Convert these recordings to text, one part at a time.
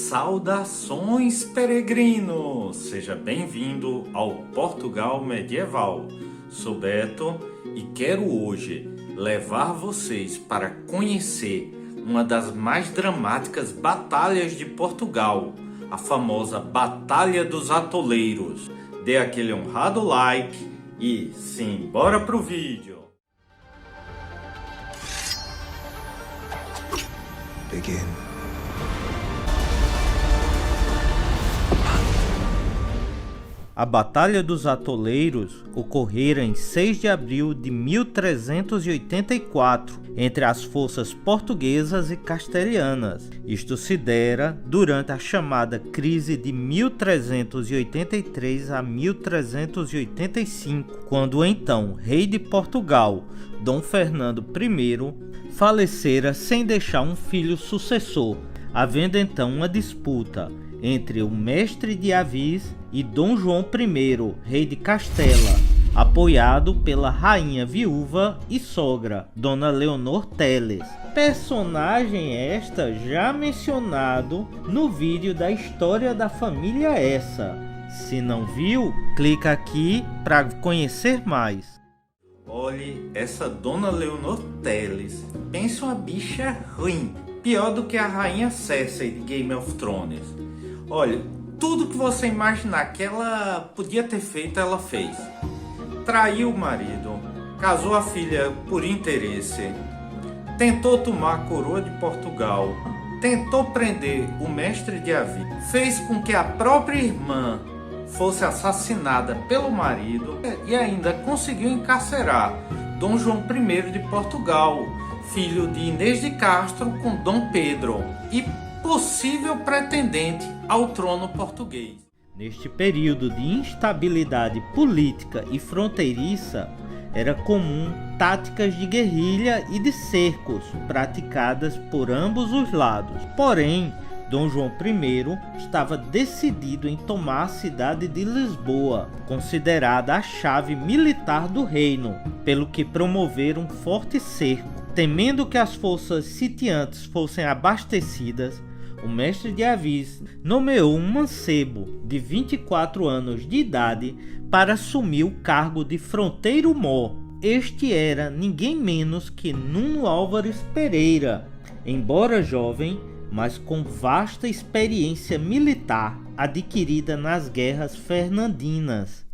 Saudações, peregrinos! Seja bem-vindo ao Portugal Medieval. Sou Beto e quero hoje levar vocês para conhecer uma das mais dramáticas batalhas de Portugal, a famosa Batalha dos Atoleiros. Dê aquele honrado like e sim, bora pro vídeo! Begin. A Batalha dos Atoleiros ocorrera em 6 de abril de 1384 entre as forças portuguesas e castelhanas. Isto se dera durante a chamada crise de 1383 a 1385, quando o então rei de Portugal, Dom Fernando I, falecera sem deixar um filho sucessor, havendo então uma disputa entre o mestre de Avis e Dom João I, rei de Castela, apoiado pela rainha viúva e sogra, Dona Leonor Teles. Personagem esta já mencionado no vídeo da história da família essa. Se não viu, clica aqui para conhecer mais. Olhe, essa Dona Leonor Teles, pensa uma bicha ruim, pior do que a rainha Cersei de Game of Thrones. Olha, tudo que você imaginar que ela podia ter feito, ela fez. Traiu o marido, casou a filha por interesse, tentou tomar a coroa de Portugal, tentou prender o mestre de Avis, fez com que a própria irmã fosse assassinada pelo marido e ainda conseguiu encarcerar Dom João I de Portugal, filho de Inês de Castro com Dom Pedro e possível pretendente ao trono português. Neste período de instabilidade política e fronteiriça, era comum táticas de guerrilha e de cercos praticadas por ambos os lados. Porém, Dom João I estava decidido em tomar a cidade de Lisboa, considerada a chave militar do reino, pelo que promoveram um forte cerco. Temendo que as forças sitiantes fossem abastecidas, o mestre de Avis nomeou um mancebo de 24 anos de idade para assumir o cargo de fronteiro-mor. Este era ninguém menos que Nuno Álvares Pereira, embora jovem, mas com vasta experiência militar adquirida nas guerras fernandinas.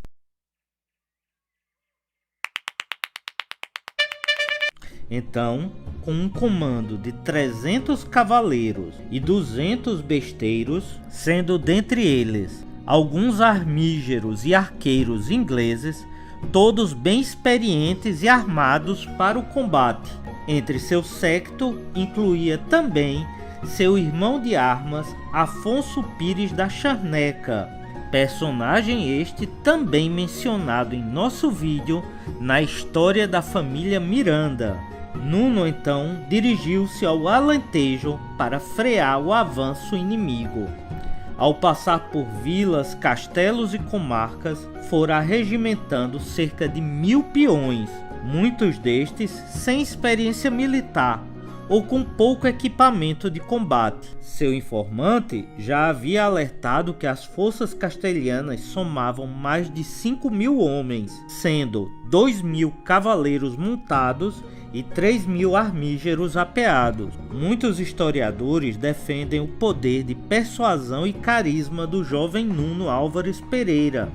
Então, com um comando de 300 cavaleiros e 200 besteiros, sendo dentre eles alguns armígeros e arqueiros ingleses, todos bem experientes e armados para o combate. Entre seu séquito incluía também seu irmão de armas, Afonso Pires da Charneca, personagem este também mencionado em nosso vídeo na história da família Miranda. Nuno então dirigiu-se ao Alentejo para frear o avanço inimigo. Ao passar por vilas, castelos e comarcas, fora arregimentando cerca de 1000 peões, muitos destes sem experiência militar ou com pouco equipamento de combate. Seu informante já havia alertado que as forças castelhanas somavam mais de 5.000 homens, sendo 2.000 cavaleiros montados e 3.000 armígeros apeados. Muitos historiadores defendem o poder de persuasão e carisma do jovem Nuno Álvares Pereira,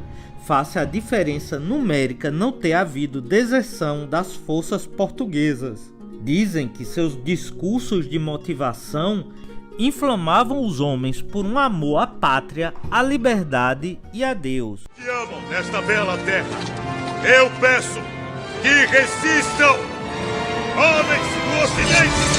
face à diferença numérica não ter havido deserção das forças portuguesas. Dizem que seus discursos de motivação inflamavam os homens por um amor à pátria, à liberdade e a Deus. Que amam nesta bela terra, eu peço que resistam, homens do Ocidente!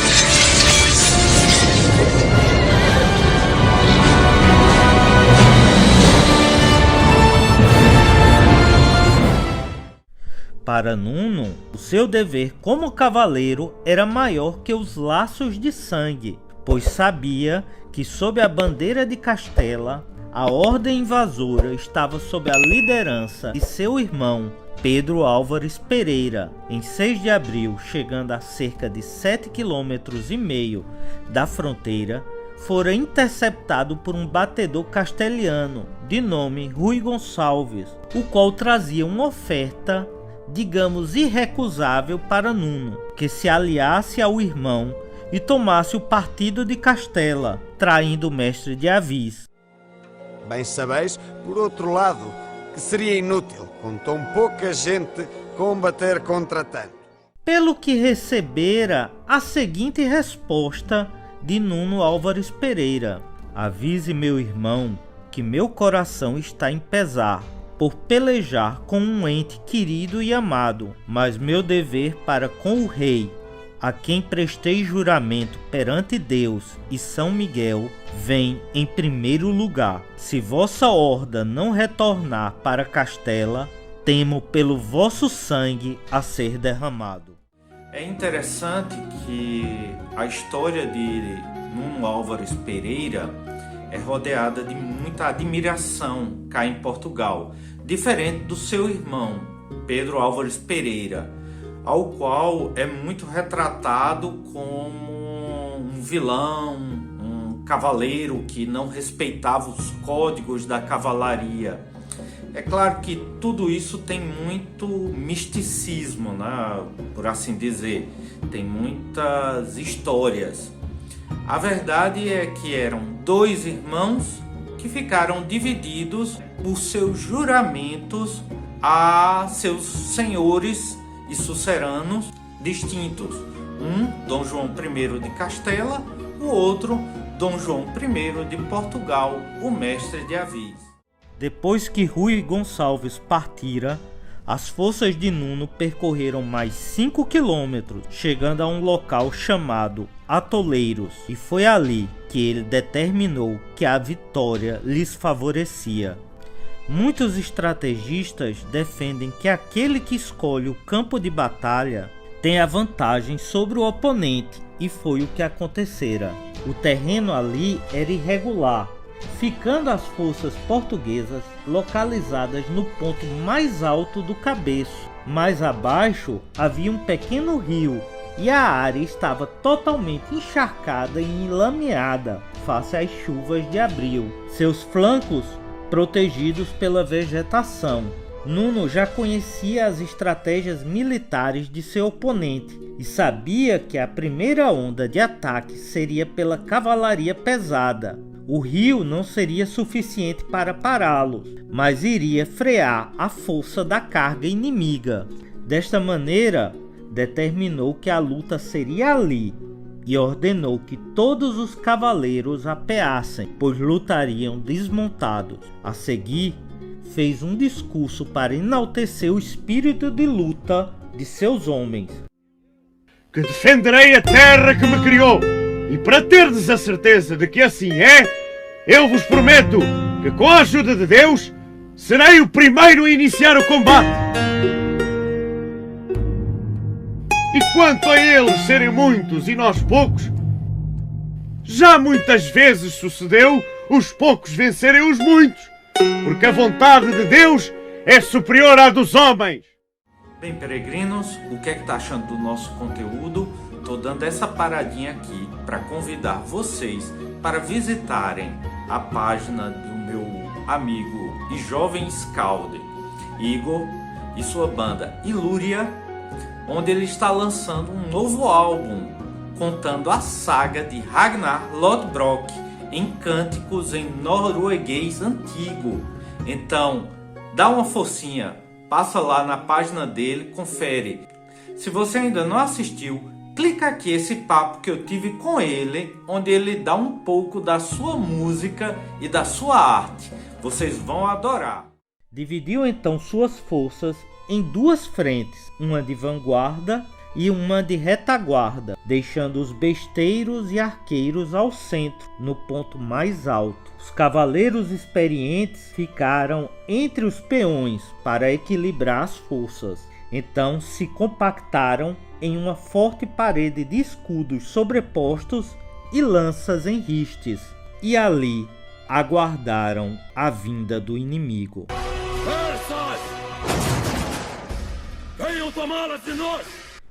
Para Nuno, o seu dever como cavaleiro era maior que os laços de sangue, pois sabia que sob a bandeira de Castela, a ordem invasora estava sob a liderança de seu irmão Pedro Álvares Pereira, em 6 de abril, chegando a cerca de 7,5 km da fronteira, fora interceptado por um batedor castelhano de nome Rui Gonçalves, o qual trazia uma oferta, digamos, irrecusável para Nuno, que se aliasse ao irmão e tomasse o partido de Castela, traindo o mestre de Avis. Bem sabeis, por outro lado, que seria inútil, com tão pouca gente, combater contra tanto. Pelo que recebera a seguinte resposta de Nuno Álvares Pereira: avise meu irmão que meu coração está em pesar por pelejar com um ente querido e amado, mas meu dever para com o rei, a quem prestei juramento perante Deus e São Miguel, vem em primeiro lugar. Se vossa horda não retornar para Castela, temo pelo vosso sangue a ser derramado. É interessante que a história de Nuno Álvares Pereira é rodeada de muita admiração cá em Portugal, diferente do seu irmão, Pedro Álvares Pereira, ao qual é muito retratado como um vilão, um cavaleiro que não respeitava os códigos da cavalaria. É claro que tudo isso tem muito misticismo, né? Por assim dizer, tem muitas histórias. A verdade é que eram dois irmãos que ficaram divididos por seus juramentos a seus senhores e suceranos distintos. Um, Dom João I de Castela, o outro, Dom João I de Portugal, o mestre de Avis. Depois que Rui Gonçalves partira, as forças de Nuno percorreram mais 5 quilômetros, chegando a um local chamado Atoleiros, e foi ali que ele determinou que a vitória lhes favorecia. Muitos estrategistas defendem que aquele que escolhe o campo de batalha tem a vantagem sobre o oponente, e foi o que acontecera. O terreno ali era irregular, ficando as forças portuguesas localizadas no ponto mais alto do cabeço. Mais abaixo havia um pequeno rio e a área estava totalmente encharcada e enlameada face às chuvas de abril, seus flancos protegidos pela vegetação. Nuno já conhecia as estratégias militares de seu oponente e sabia que a primeira onda de ataque seria pela cavalaria pesada. O rio não seria suficiente para pará-los, mas iria frear a força da carga inimiga. Desta maneira, determinou que a luta seria ali e ordenou que todos os cavaleiros apeassem, pois lutariam desmontados. A seguir, fez um discurso para enaltecer o espírito de luta de seus homens. Que defenderei a terra que me criou, e para terdes a certeza de que assim é, eu vos prometo que com a ajuda de Deus serei o primeiro a iniciar o combate. E quanto a eles serem muitos e nós poucos, já muitas vezes sucedeu os poucos vencerem os muitos, porque a vontade de Deus é superior à dos homens. Bem, peregrinos, o que é que tá achando do nosso conteúdo? Tô dando essa paradinha aqui para convidar vocês para visitarem a página do meu amigo e jovem Scalde, Igor, e sua banda Ilúria, onde ele está lançando um novo álbum contando a saga de Ragnar Lodbrok em cânticos em norueguês antigo. Então, dá uma forcinha, passa lá na página dele, confere. Se você ainda não assistiu, clica aqui esse papo que eu tive com ele, onde ele dá um pouco da sua música e da sua arte. Vocês vão adorar. Dividiu então suas forças em duas frentes, uma de vanguarda e uma de retaguarda, deixando os besteiros e arqueiros ao centro, no ponto mais alto. Os cavaleiros experientes ficaram entre os peões para equilibrar as forças. Então se compactaram em uma forte parede de escudos sobrepostos e lanças em ristes, e ali aguardaram a vinda do inimigo. Venham tomá-las de nós!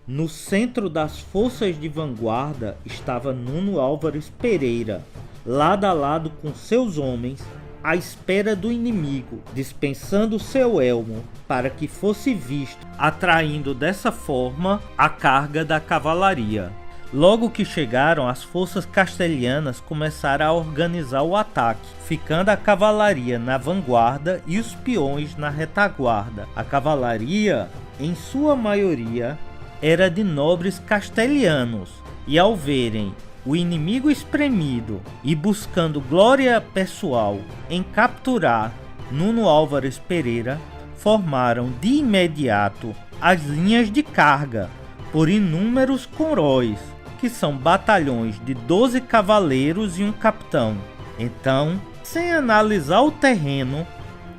No centro das forças de vanguarda estava Nuno Álvares Pereira, lado a lado com seus homens, à espera do inimigo, dispensando seu elmo para que fosse visto, atraindo dessa forma a carga da cavalaria. Logo que chegaram, as forças castelhanas começaram a organizar o ataque, ficando a cavalaria na vanguarda e os peões na retaguarda. A cavalaria, em sua maioria, era de nobres castelhanos, e ao verem o inimigo espremido e buscando glória pessoal em capturar Nuno Álvares Pereira, formaram de imediato as linhas de carga por inúmeros corois, que são batalhões de 12 cavaleiros e um capitão. Então, sem analisar o terreno,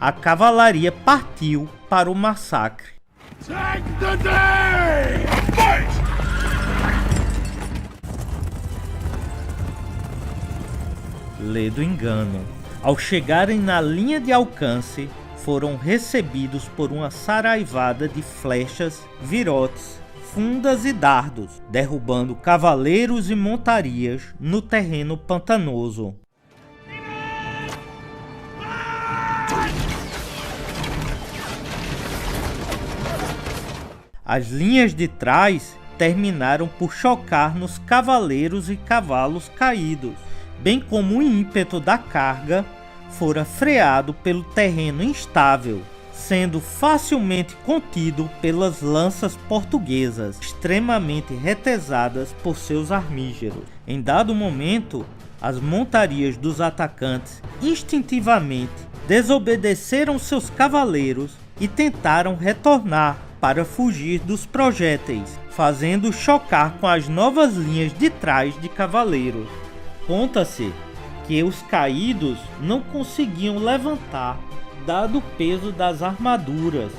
a cavalaria partiu para o massacre. Take the day! Fight! Lê do engano. Ao chegarem na linha de alcance, foram recebidos por uma saraivada de flechas, virotes, fundas e dardos, derrubando cavaleiros e montarias no terreno pantanoso. As linhas de trás terminaram por chocar nos cavaleiros e cavalos caídos, bem como o ímpeto da carga fora freado pelo terreno instável, sendo facilmente contido pelas lanças portuguesas, extremamente retesadas por seus armígeros. Em dado momento, as montarias dos atacantes instintivamente desobedeceram seus cavaleiros e tentaram retornar para fugir dos projéteis, fazendo chocar com as novas linhas de trás de cavaleiros. Conta-se que os caídos não conseguiam levantar, dado o peso das armaduras,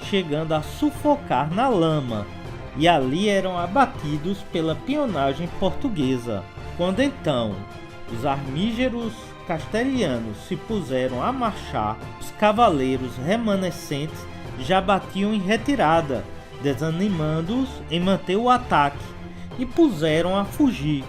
chegando a sufocar na lama, e ali eram abatidos pela pionagem portuguesa. Quando então os armígeros castelhanos se puseram a marchar, os cavaleiros remanescentes já batiam em retirada, desanimando-os em manter o ataque, e puseram a fugir,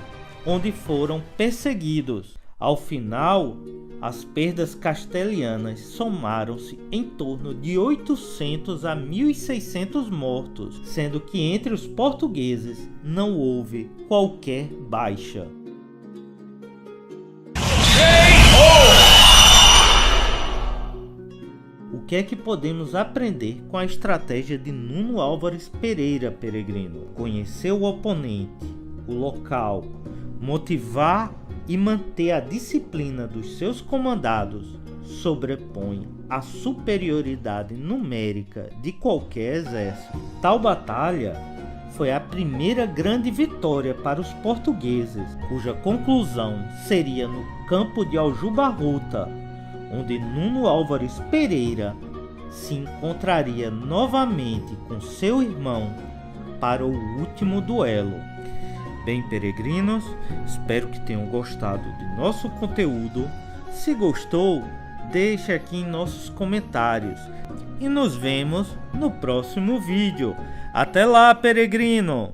onde foram perseguidos. Ao final, as perdas castelhanas somaram-se em torno de 800 a 1.600 mortos, sendo que entre os portugueses não houve qualquer baixa. O que é que podemos aprender com a estratégia de Nuno Álvares Pereira, peregrino? Conhecer o oponente, o local, motivar e manter a disciplina dos seus comandados sobrepõe a superioridade numérica de qualquer exército. Tal batalha foi a primeira grande vitória para os portugueses, cuja conclusão seria no campo de Aljubarrota, onde Nuno Álvares Pereira se encontraria novamente com seu irmão para o último duelo. Bem, peregrinos, espero que tenham gostado de nosso conteúdo. Se gostou, deixe aqui em nossos comentários e nos vemos no próximo vídeo. Até lá, peregrino!